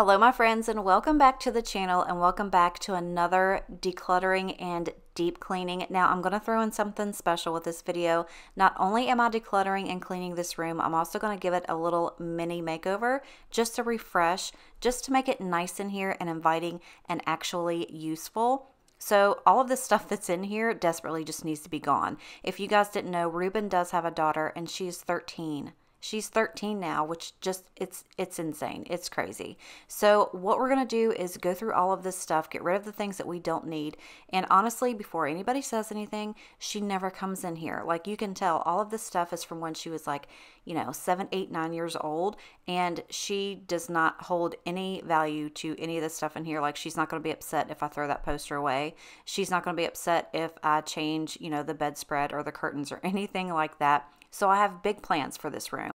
Hello my friends, and welcome back to the channel, and welcome back to another decluttering and deep cleaning. Now I'm going to throw in something special with this video. Not only am I decluttering and cleaning this room, I'm also going to give it a little mini makeover just to refresh, just to make it nice in here and inviting and actually useful. So all of this stuff that's in here desperately just needs to be gone. If you guys didn't know, Ruben does have a daughter and she's 13. She's 13 now, which just, it's insane. It's crazy. So what we're going to do is go through all of this stuff, get rid of the things that we don't need. And honestly, before anybody says anything, she never comes in here. Like, you can tell all of this stuff is from when she was like, you know, 7, 8, 9 years old. And she does not hold any value to any of this stuff in here. Like, she's not going to be upset if I throw that poster away. She's not going to be upset if I change, you know, the bedspread or the curtains or anything like that. So I have big plans for this room.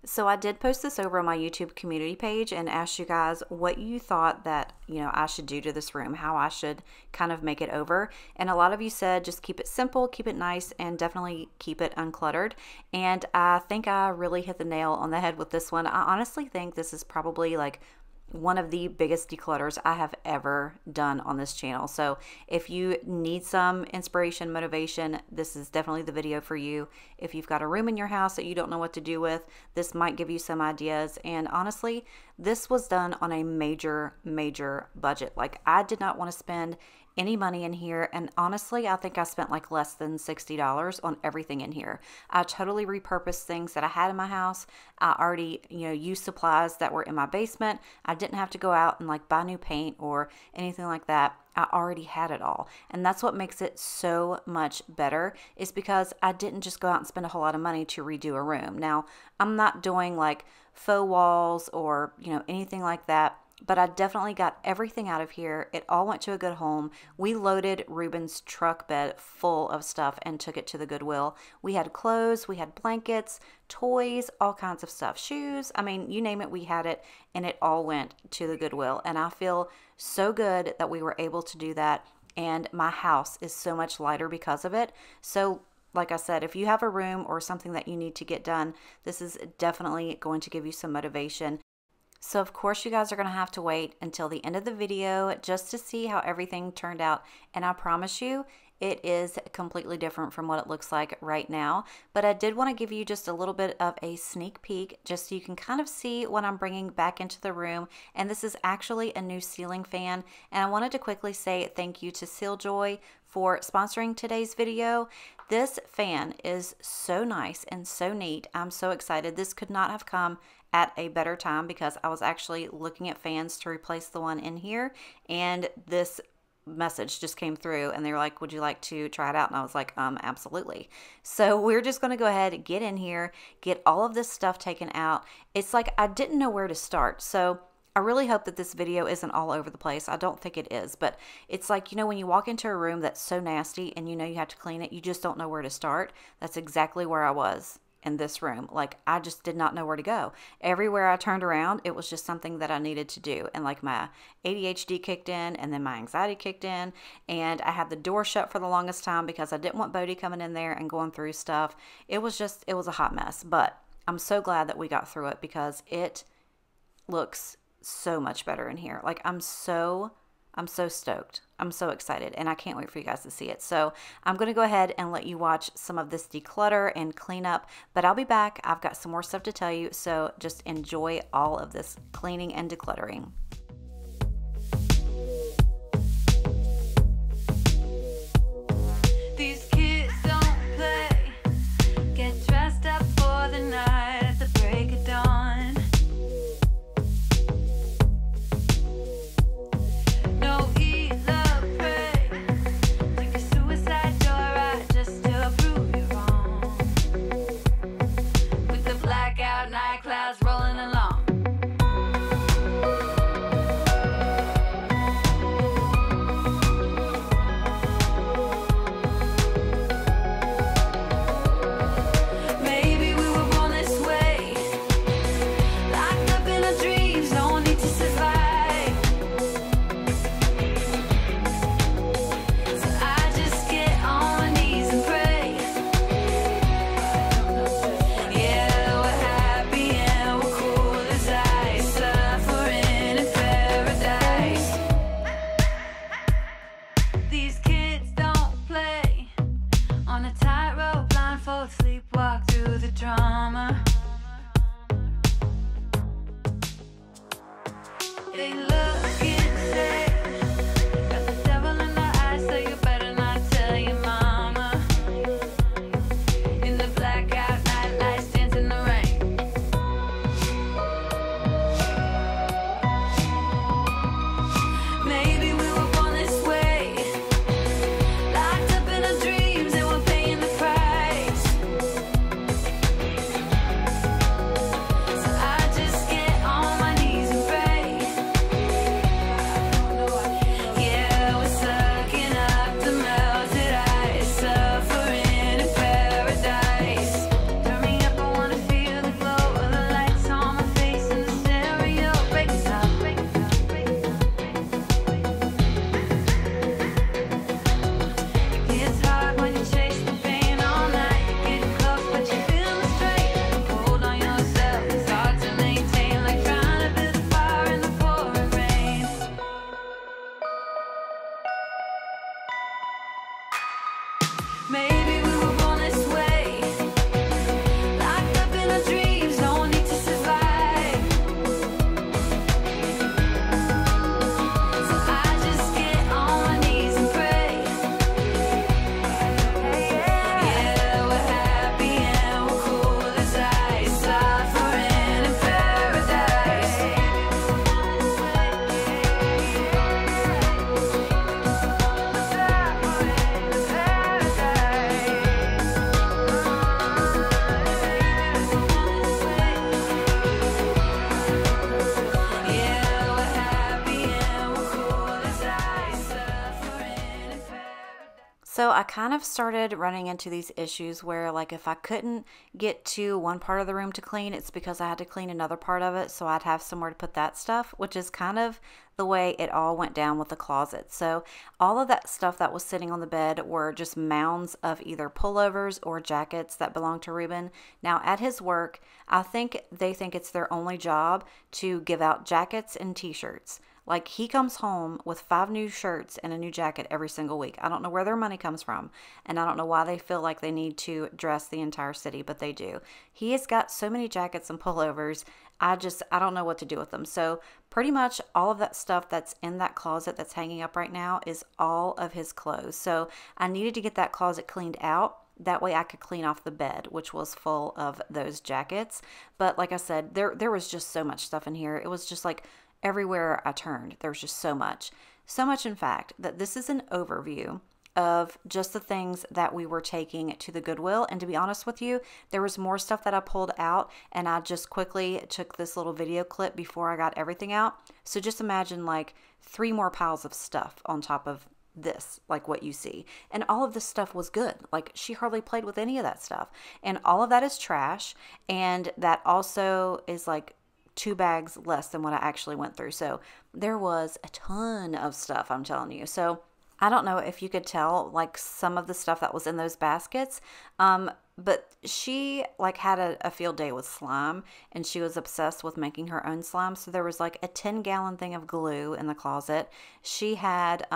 So I did post this over on my YouTube community page and asked you guys what you thought that, you know, I should do to this room, how I should kind of make it over. And a lot of you said just keep it simple, keep it nice, and definitely keep it uncluttered. And I think I really hit the nail on the head with this one. I honestly think this is probably like one of the biggest declutters I have ever done on this channel. So if you need some inspiration, motivation, this is definitely the video for you. If you've got a room in your house that you don't know what to do with, this might give you some ideas. And honestly, this was done on a major budget. Like, I did not want to spend any money in here, and honestly I think I spent like less than $60 on everything in here. I totally repurposed things that I had in my house. I already, you know, used supplies that were in my basement. I didn't have to go out and like buy new paint or anything like that. I already had it all, and that's what makes it so much better, is because I didn't just go out and spend a whole lot of money to redo a room. Now, I'm not doing like faux walls or, you know, anything like that, but I definitely got everything out of here. It all went to a good home. We loaded Ruben's truck bed full of stuff and took it to the Goodwill. We had clothes, we had blankets, toys, all kinds of stuff, shoes. I mean, you name it, we had it, and it all went to the Goodwill. And I feel so good that we were able to do that. And my house is so much lighter because of it. So like I said, if you have a room or something that you need to get done, this is definitely going to give you some motivation. So of course you guys are going to have to wait until the end of the video just to see how everything turned out. And I promise you, it is completely different from what it looks like right now. But I did want to give you just a little bit of a sneak peek just so you can kind of see what I'm bringing back into the room. And this is actually a new ceiling fan. And I wanted to quickly say thank you to Sealjoy for sponsoring today's video. This fan is so nice and so neat. I'm so excited. This could not have come at a better time, because I was actually looking at fans to replace the one in here, and this message just came through and they were like, would you like to try it out? And I was like, absolutely. So we're just going to go ahead and get in here, get all of this stuff taken out. It's like I didn't know where to start. So I really hope that this video isn't all over the place. I don't think it is, but it's like, you know, when you walk into a room that's so nasty and you know you have to clean it, you just don't know where to start. That's exactly where I was in this room. Like, I just did not know where to go. Everywhere I turned around, it was just something that I needed to do. And like, my ADHD kicked in, and then my anxiety kicked in, and I had the door shut for the longest time because I didn't want Bodie coming in there and going through stuff. It was a hot mess, but I'm so glad that we got through it, because it looks so much better in here. Like, I'm so stoked. I'm so excited, and I can't wait for you guys to see it. So I'm going to go ahead and let you watch some of this declutter and clean up, but I'll be back. I've got some more stuff to tell you, so just enjoy all of this cleaning and decluttering. These kids don't play, get dressed up for the night at the break of dawn. No, eat, love, pray, take a suicide door out just to prove you wrong. With the blackout night clouds rolling along. They look insane. Got the devil in their eyes, so you better not tell your mama. In the blackout night lights dance in the rain. Maybe we were born this way, locked up in our dreams and we're paying the price. So I just get on my knees and pray. Yeah, we're sucking up the melted ice, suffering in paradise. Turn me up, I wanna feel the glow of the lights on my face in the stereo. Break us up, break us up, break us up. It gets hard when you chase the pain all night. You're getting close, but you feel the strain. Hold on yourself, it's hard to maintain, like trying to build a fire in the pouring rain. Maybe we were born this way, locked up in our dreams, no need to survive. So I just get on my knees and pray. Yeah, we're happy and we're cool as ice, suffering in paradise. Yeah, we're happy and we're cool as ice, suffering in paradise. So I kind of started running into these issues where, like, if I couldn't get to one part of the room to clean, it's because I had to clean another part of it, so I'd have somewhere to put that stuff, which is kind of the way it all went down with the closet. So all of that stuff that was sitting on the bed were just mounds of either pullovers or jackets that belonged to Ruben. Now at his work, I think they think it's their only job to give out jackets and t-shirts. Like, he comes home with 5 new shirts and a new jacket every single week. I don't know where their money comes from, and I don't know why they feel like they need to dress the entire city, but they do. He has got so many jackets and pullovers, I don't know what to do with them. So pretty much all of that stuff that's in that closet that's hanging up right now is all of his clothes. So I needed to get that closet cleaned out. That way I could clean off the bed, which was full of those jackets. But like I said, there was just so much stuff in here. It was just like everywhere I turned, there was just so much. So much, in fact, that this is an overview of just the things that we were taking to the Goodwill. And to be honest with you, there was more stuff that I pulled out, and I just quickly took this little video clip before I got everything out. So just imagine like 3 more piles of stuff on top of this, like what you see. And all of this stuff was good. Like, she hardly played with any of that stuff. And all of that is trash. And that also is like 2 bags less than what I actually went through. So there was a ton of stuff, I'm telling you. So I don't know if you could tell, like, some of the stuff that was in those baskets, but she like had a field day with slime, and she was obsessed with making her own slime. So there was like a 10-gallon thing of glue in the closet. She had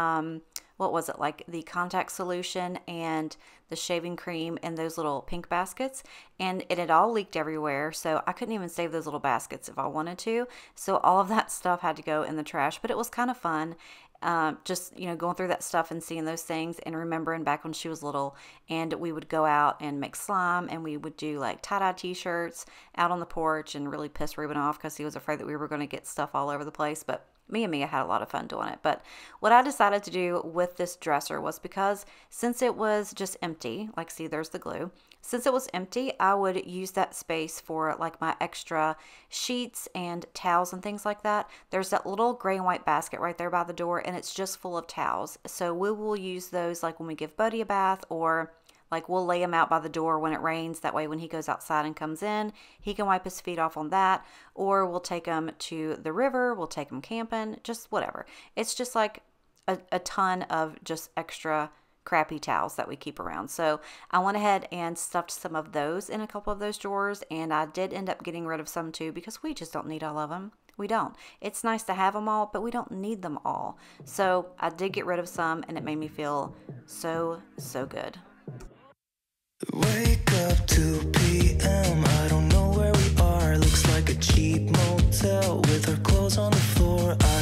what was it, like the contact solution and the shaving cream in those little pink baskets, and it had all leaked everywhere, so I couldn't even save those little baskets if I wanted to. So all of that stuff had to go in the trash, but it was kind of fun. Just, you know, going through that stuff and seeing those things and remembering back when she was little, and we would go out and make slime, and we would do like tie-dye t-shirts out on the porch and really piss Ruben off because he was afraid that we were going to get stuff all over the place. But me and Mia had a lot of fun doing it. But what I decided to do with this dresser was, because since it was just empty, like, see, there's the glue. Since it was empty, I would use that space for like my extra sheets and towels and things like that. There's that little gray and white basket right there by the door, and it's just full of towels. So we will use those like when we give Buddy a bath, or like we'll lay him out by the door when it rains. That way when he goes outside and comes in, he can wipe his feet off on that. Or we'll take him to the river, we'll take him camping, just whatever. It's just like a ton of just extra crappy towels that we keep around. So I went ahead and stuffed some of those in a couple of those drawers, and I did end up getting rid of some too, because we just don't need all of them. We don't. It's nice to have them all, but we don't need them all. So I did get rid of some, and it made me feel so good. Wake up 2 p.m. I don't know where we are. Looks like a cheap motel with our clothes on the floor. I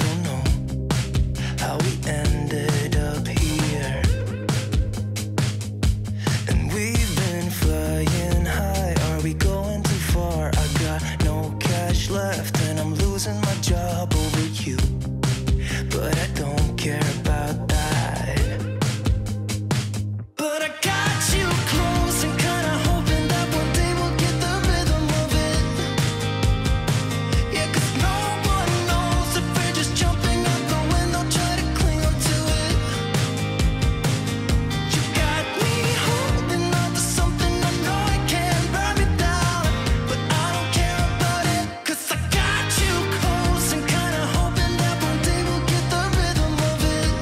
up over you, but I don't care about that. But I got you close and kinda hoping that one day we'll get the rhythm of it. Yeah, 'cause no one knows if we're just jumping out the window, try to cling on to it. You got me holding on to something I know I can't burn me down, but I don't care about it, 'cause I got you close and kinda hoping that one day we'll get the rhythm of it.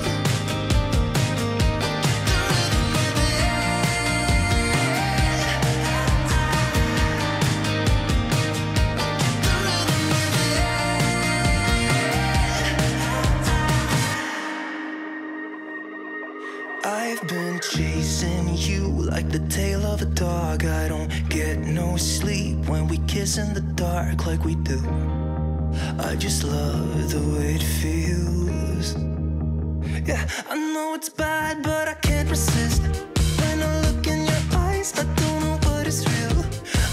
I've been chasing you like the tail of a dog. I don't get no sleep when we kiss in the dark like we do. I just love the way it feels. Yeah, I know it's bad, but I can't resist. When I look in your eyes, I don't know what is real.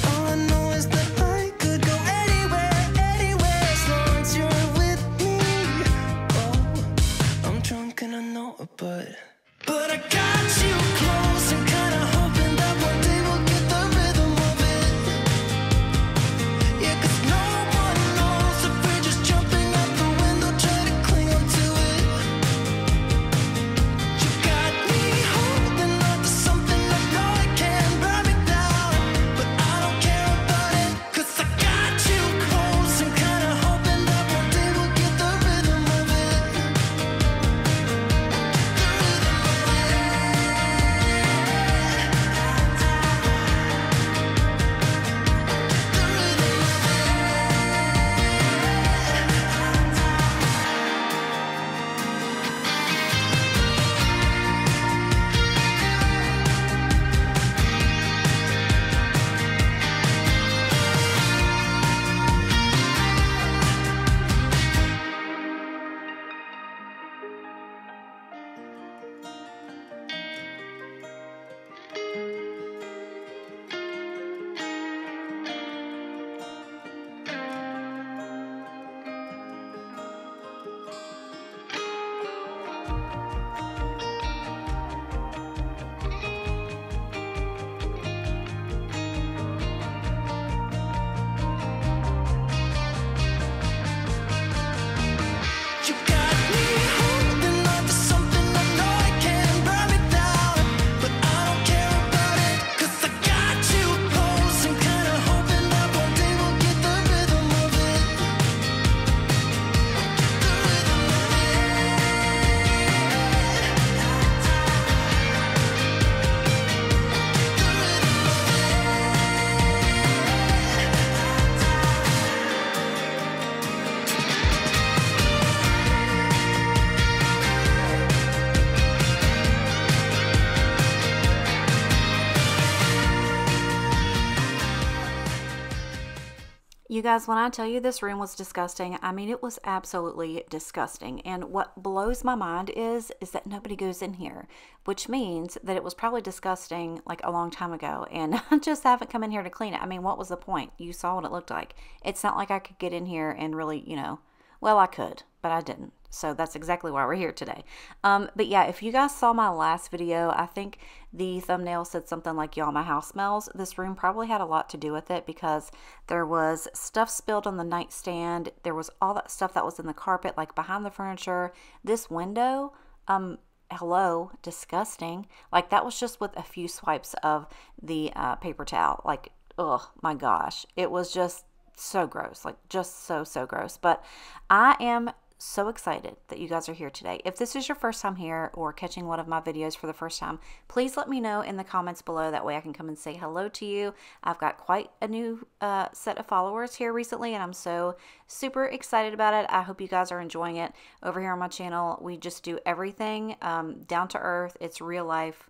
All I know is that I could go anywhere, anywhere, as long as you're with me. Oh, I'm drunk and I know it, but I got you close and kinda hoping that one day we'll get the rhythm of it. Yeah, 'cause no one knows if we're just jumping out the window, try to cling on to it. You got me holding on to something I know I can't burn me down, but I don't care about it, 'cause I got you close and kinda hoping that one day we'll get the rhythm of it. You got me holding on to something I know I can't burn me down, but I don't care about it, 'cause I got you close and kinda hoping that one day we'll get the rhythm of it. You guys, when I tell you this room was disgusting, I mean, it was absolutely disgusting. And what blows my mind is that nobody goes in here, which means that it was probably disgusting like a long time ago. And I just haven't come in here to clean it. I mean, what was the point? You saw what it looked like. It's not like I could get in here and really, well, I could, but I didn't. So that's exactly why we're here today. But yeah, if you guys saw my last video, I think the thumbnail said something like, y'all, my house smells. This room probably had a lot to do with it, because there was stuff spilled on the nightstand. There was all that stuff that was in the carpet, like behind the furniture. This window, hello, disgusting. Like, that was just with a few swipes of the paper towel. Like, oh my gosh. It was just so gross. Like, just so gross. But I am so excited that you guys are here today. If this is your first time here or catching one of my videos for the first time, please let me know in the comments below. That way I can come and say hello to you. I've got quite a new set of followers here recently, and I'm so super excited about it. I hope you guys are enjoying it. Over here on my channel, we just do everything down to earth. It's real life.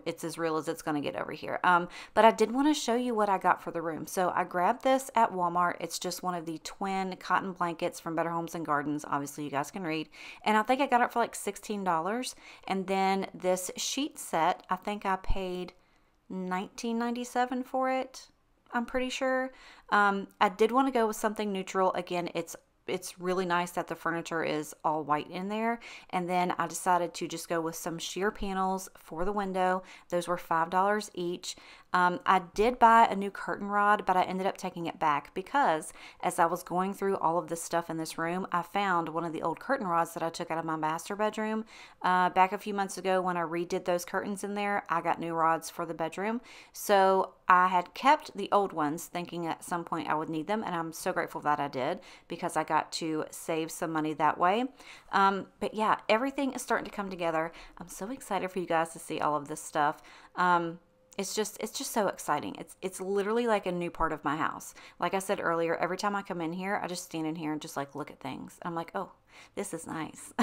It's as real as it's going to get over here. But I did want to show you what I got for the room. So I grabbed this at Walmart. It's just one of the twin cotton blankets from Better Homes and Gardens. Obviously, you guys can read. And I think I got it for like $16. And then this sheet set, I think I paid $19.97 for it. I'm pretty sure. I did want to go with something neutral. Again, it's it's really nice that the furniture is all white in there. And then I decided to just go with some sheer panels for the window. Those were $5 each. I did buy a new curtain rod, but I ended up taking it back because as I was going through all of this stuff in this room, I found one of the old curtain rods that I took out of my master bedroom back a few months ago. When I redid those curtains in there, I got new rods for the bedroom. So I had kept the old ones thinking at some point I would need them, and I'm so grateful that I did because I got to save some money that way. But yeah, everything is starting to come together. I'm so excited for you guys to see all of this stuff. It's just so exciting. It's literally like a new part of my house. Like I said earlier, every time I come in here, I just stand in here and just like look at things. I'm like, oh, this is nice.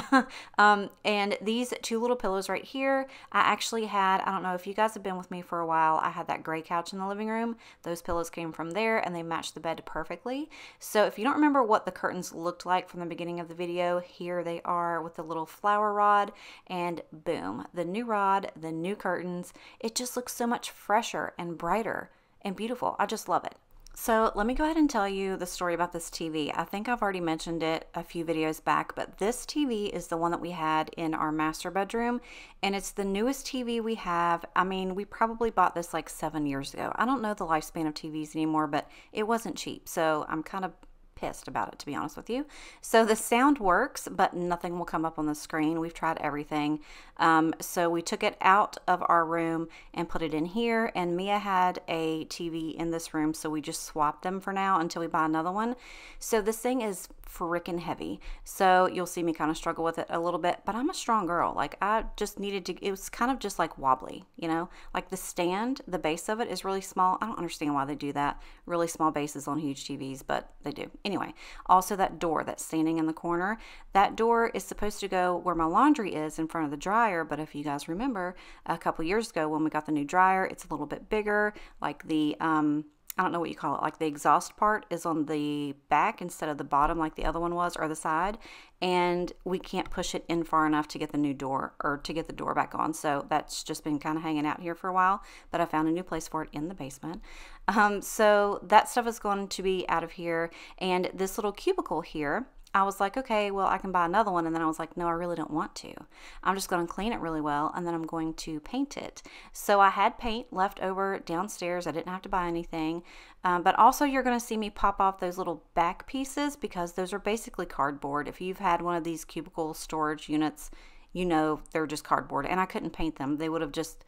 And these two little pillows right here, I actually had, I don't know if you guys have been with me for a while, I had that gray couch in the living room. Those pillows came from there and they matched the bed perfectly. So if you don't remember what the curtains looked like from the beginning of the video, here they are with the little flower rod, and boom, the new rod, the new curtains. It just looks so much fresher and brighter and beautiful. I just love it. So let me go ahead and tell you the story about this TV. I think I've already mentioned it a few videos back, but this TV is the one that we had in our master bedroom, and it's the newest TV we have. I mean, we probably bought this like 7 years ago. I don't know the lifespan of TVs anymore, but it wasn't cheap, so I'm kind of pissed about it, to be honest with you. So the sound works, but nothing will come up on the screen. We've tried everything. So we took it out of our room and put it in here, and Mia had a TV in this room, so we just swapped them for now until we buy another one. So this thing is freaking heavy, so you'll see me kind of struggle with it a little bit, but I'm a strong girl. Like, I just needed to, it was kind of just like wobbly, you know, like the stand, the base of it is really small. I don't understand why they do that, really small bases on huge TVs, but they do. Anyway, also that door that's standing in the corner, that door is supposed to go where my laundry is in front of the dryer, but if you guys remember a couple years ago when we got the new dryer, it's a little bit bigger, like the I don't know what you call it, like the exhaust part is on the back instead of the bottom like the other one was, or the side, and we can't push it in far enough to get the new door, or to get the door back on. So that's just been kind of hanging out here for a while, but I found a new place for it in the basement. So that stuff is going to be out of here, and this little cubicle here, I was like, okay, well, I can buy another one. And then I was like, no, I really don't want to. I'm just going to clean it really well, and then I'm going to paint it. So I had paint left over downstairs. I didn't have to buy anything. But also you're going to see me pop off those little back pieces because those are basically cardboard. If you've had one of these cubicle storage units, you know they're just cardboard. And I couldn't paint them. They would have just,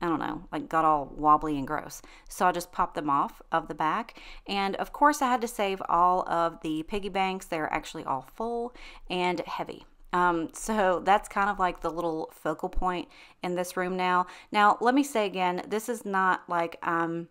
I don't know, like got all wobbly and gross. So I just popped them off of the back. And of course I had to save all of the piggy banks. They're actually all full and heavy. So that's kind of like the little focal point in this room now. Now, let me say again, this is not like I'm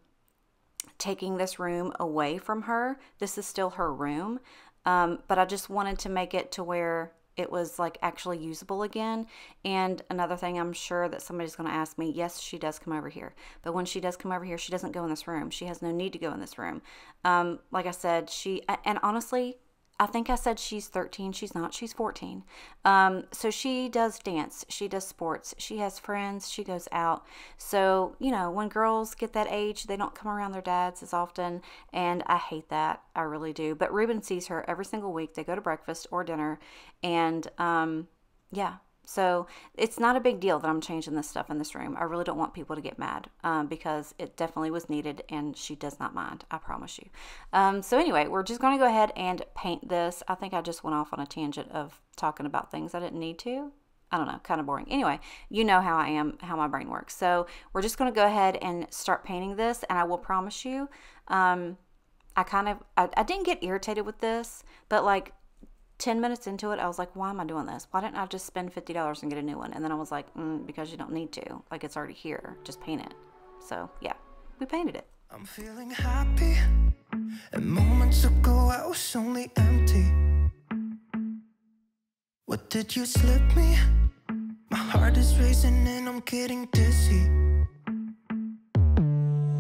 taking this room away from her. This is still her room. But I just wanted to make it to where it was like actually usable again. And another thing, I'm sure that somebody's going to ask me, yes, she does come over here, but when she does come over here, she doesn't go in this room. She has no need to go in this room. Like I said, and honestly, I think I said she's 13. She's not. She's 14. So she does dance. She does sports. She has friends. She goes out. So, you know, when girls get that age, they don't come around their dads as often. And I hate that. I really do. But Ruben sees her every single week. They go to breakfast or dinner. And, yeah. So it's not a big deal that I'm changing this stuff in this room. I really don't want people to get mad because it definitely was needed, and she does not mind, I promise you. So anyway, we're just going to go ahead and paint this. I think I just went off on a tangent of talking about things I didn't need to. I don't know, kind of boring. Anyway, you know how I am, how my brain works. So we're just going to go ahead and start painting this, and I will promise you, I didn't get irritated with this, but like 10 minutes into it, I was like, why am I doing this? Why didn't I just spend $50 and get a new one? And then I was like, because you don't need to. Like, it's already here. Just paint it. So, yeah, we painted it. I'm feeling happy, and moments ago I was only empty. What did you slip me? My heart is racing and I'm getting dizzy.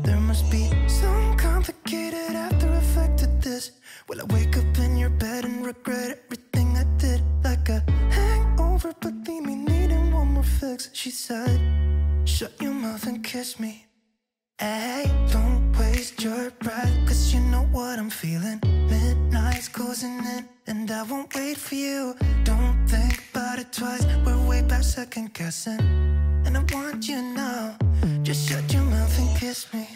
There must be some complicated after effect of this. Will I wake up in your bed and regret everything I did? Like a hangover, but leave me needing one more fix. She said, shut your mouth and kiss me. Hey, don't waste your breath, cause you know what I'm feeling. Midnight's closing in and and I won't wait for you. Don't think about it twice, we're way past second guessing. And I want you now, just shut your mouth and kiss me.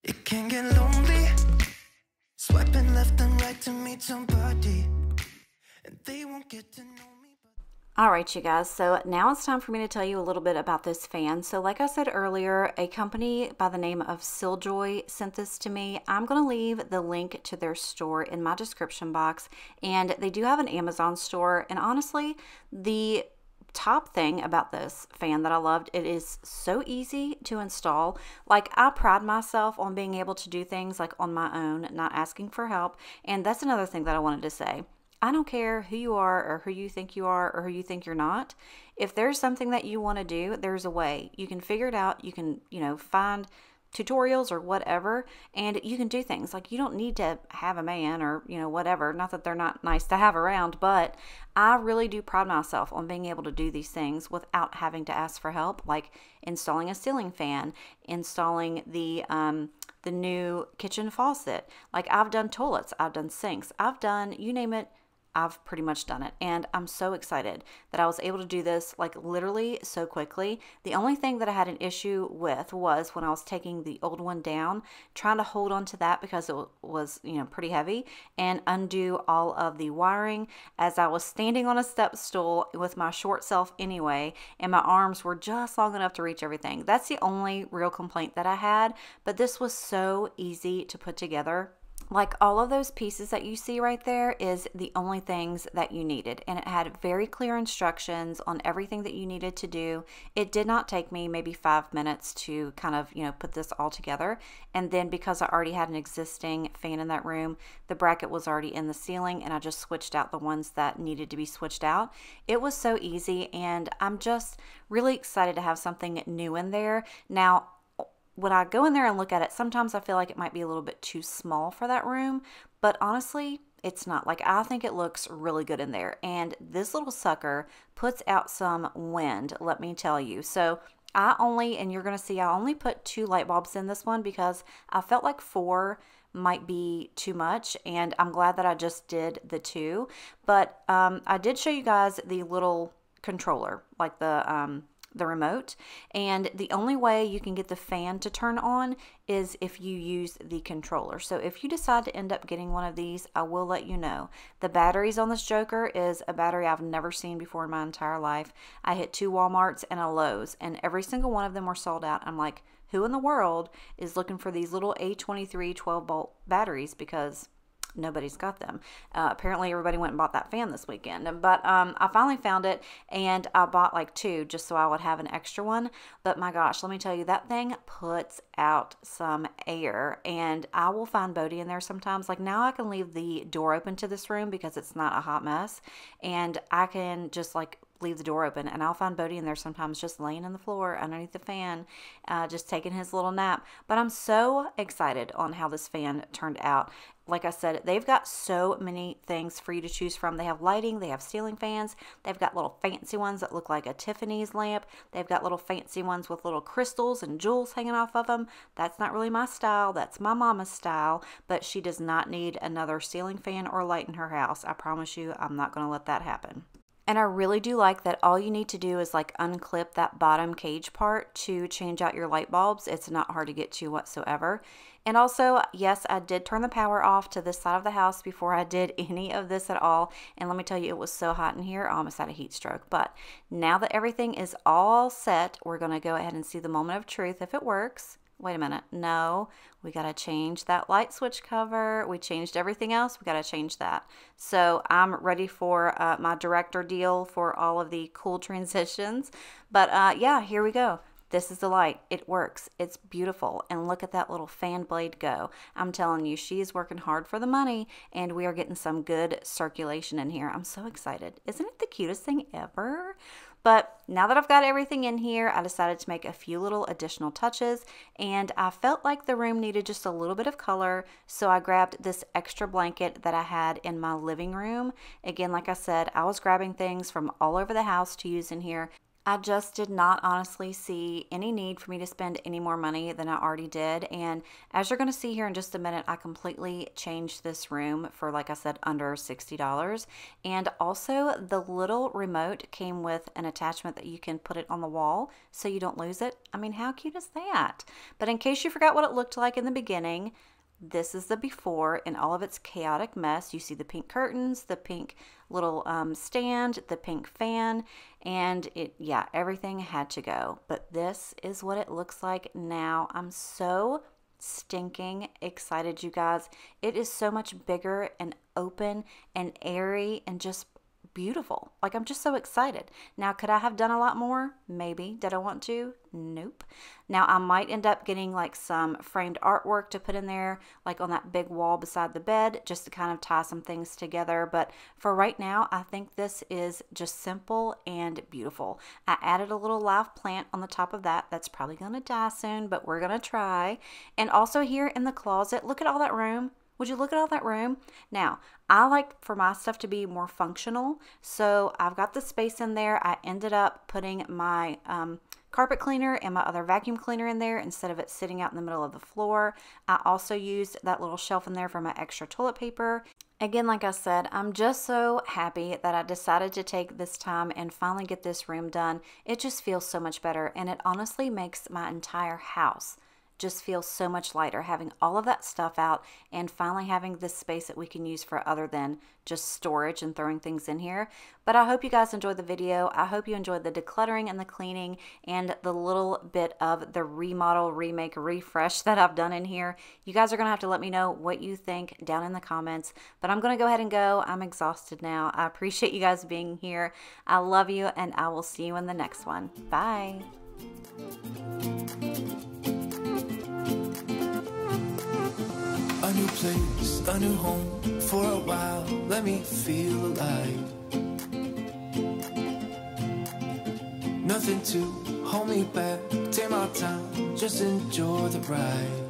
It can get lonely, swiping left and right to meet somebody, and they won't get to know me. All right, you guys, so now it's time for me to tell you a little bit about this fan. So like I said earlier, a company by the name of Silljoy sent this to me. I'm going to leave the link to their store in my description box, and they do have an Amazon store. And honestly, the top thing about this fan that I loved, it is so easy to install. Like, I pride myself on being able to do things like on my own, not asking for help. And that's another thing that I wanted to say. I don't care who you are or who you think you are or who you think you're not. If there's something that you want to do, there's a way. You can figure it out. You can, find tutorials or whatever, and you can do things. Like, you don't need to have a man or, whatever. Not that they're not nice to have around, but I really do pride myself on being able to do these things without having to ask for help, like installing a ceiling fan, installing the new kitchen faucet. Like, I've done toilets, I've done sinks, I've done, you name it, I've pretty much done it. And I'm so excited that I was able to do this like literally so quickly. The only thing that I had an issue with was when I was taking the old one down, trying to hold on to that because it was, pretty heavy, and undo all of the wiring as I was standing on a step stool with my short self anyway, and my arms were just long enough to reach everything. That's the only real complaint that I had, but this was so easy to put together. Like, all of those pieces that you see right there is the only things that you needed. And it had very clear instructions on everything that you needed to do. It did not take me maybe 5 minutes to kind of, put this all together. And then because I already had an existing fan in that room, the bracket was already in the ceiling, and I just switched out the ones that needed to be switched out. It was so easy, and I'm just really excited to have something new in there. Now, when I go in there and look at it, sometimes I feel like it might be a little bit too small for that room, but honestly, it's not. Like, I think it looks really good in there, and this little sucker puts out some wind, let me tell you. So and you're going to see, I only put 2 light bulbs in this one because I felt like 4 might be too much, and I'm glad that I just did the 2. But I did show you guys the little controller, like the remote, and the only way you can get the fan to turn on is if you use the controller. So if you decide to end up getting one of these, I will let you know. The batteries on this joker is a battery I've never seen before in my entire life. I hit 2 Walmarts and a Lowe's, and every single one of them were sold out. I'm like, who in the world is looking for these little A23 12-volt batteries? Because nobody's got them. Apparently everybody went and bought that fan this weekend, but I finally found it, and I bought like 2 just so I would have an extra one. But my gosh, let me tell you, that thing puts out some air, and I will find Bodhi in there sometimes. Like, now I can leave the door open to this room because it's not a hot mess, and I can just like leave the door open, and I'll find Bodhi in there sometimes just laying on the floor underneath the fan, just taking his little nap. But I'm so excited on how this fan turned out. Like I said, they've got so many things for you to choose from. They have lighting, they have ceiling fans, they've got little fancy ones that look like a Tiffany's lamp, they've got little fancy ones with little crystals and jewels hanging off of them. That's not really my style, that's my mama's style, but she does not need another ceiling fan or light in her house. I promise you, I'm not going to let that happen. And I really do like that all you need to do is like unclip that bottom cage part to change out your light bulbs. It's not hard to get to whatsoever. And also, yes, I did turn the power off to this side of the house before I did any of this at all. And let me tell you, it was so hot in here, I almost had a heat stroke. But now that everything is all set, we're going to go ahead and see the moment of truth if it works. Wait a minute. No, we got to change that light switch cover. We changed everything else. We got to change that. So I'm ready for my director deal for all of the cool transitions. But yeah, here we go. This is the light. It works. It's beautiful. And look at that little fan blade go. I'm telling you, she's working hard for the money, and we are getting some good circulation in here. I'm so excited. Isn't it the cutest thing ever? But now that I've got everything in here, I decided to make a few little additional touches, and I felt like the room needed just a little bit of color, so I grabbed this extra blanket that I had in my living room. Again, like I said, I was grabbing things from all over the house to use in here. I just did not honestly see any need for me to spend any more money than I already did. And as you're going to see here in just a minute, I completely changed this room for, like I said, under $60. And also the little remote came with an attachment that you can put it on the wall so you don't lose it. I mean, how cute is that? But in case you forgot what it looked like in the beginning, this is the before in all of its chaotic mess. You see the pink curtains, the pink little stand, the pink fan, and yeah, everything had to go. But this is what it looks like now. I'm so stinking excited, you guys. It is so much bigger and open and airy and just beautiful. Like, I'm just so excited. Now, could I have done a lot more? Maybe. Did I want to? Nope. Now, I might end up getting like some framed artwork to put in there, like on that big wall beside the bed, just to kind of tie some things together. But for right now, I think this is just simple and beautiful. I added a little live plant on the top of that. That's probably going to die soon, but we're going to try. And also here in the closet, look at all that room. Would you look at all that room? Now, I like for my stuff to be more functional, so I've got the space in there. I ended up putting my carpet cleaner and my other vacuum cleaner in there instead of it sitting out in the middle of the floor. I also used that little shelf in there for my extra toilet paper. Again, like I said, I'm just so happy that I decided to take this time and finally get this room done. It just feels so much better, and it honestly makes my entire house just feels so much lighter, having all of that stuff out and finally having this space that we can use for other than just storage and throwing things in here. But I hope you guys enjoyed the video. I hope you enjoyed the decluttering and the cleaning and the little bit of the remodel, remake, refresh that I've done in here. You guys are going to have to let me know what you think down in the comments. But I'm going to go ahead and go. I'm exhausted now. I appreciate you guys being here. I love you, and I will see you in the next one. Bye. A new place, a new home, for a while, let me feel alive. Nothing to hold me back, take my time, just enjoy the ride.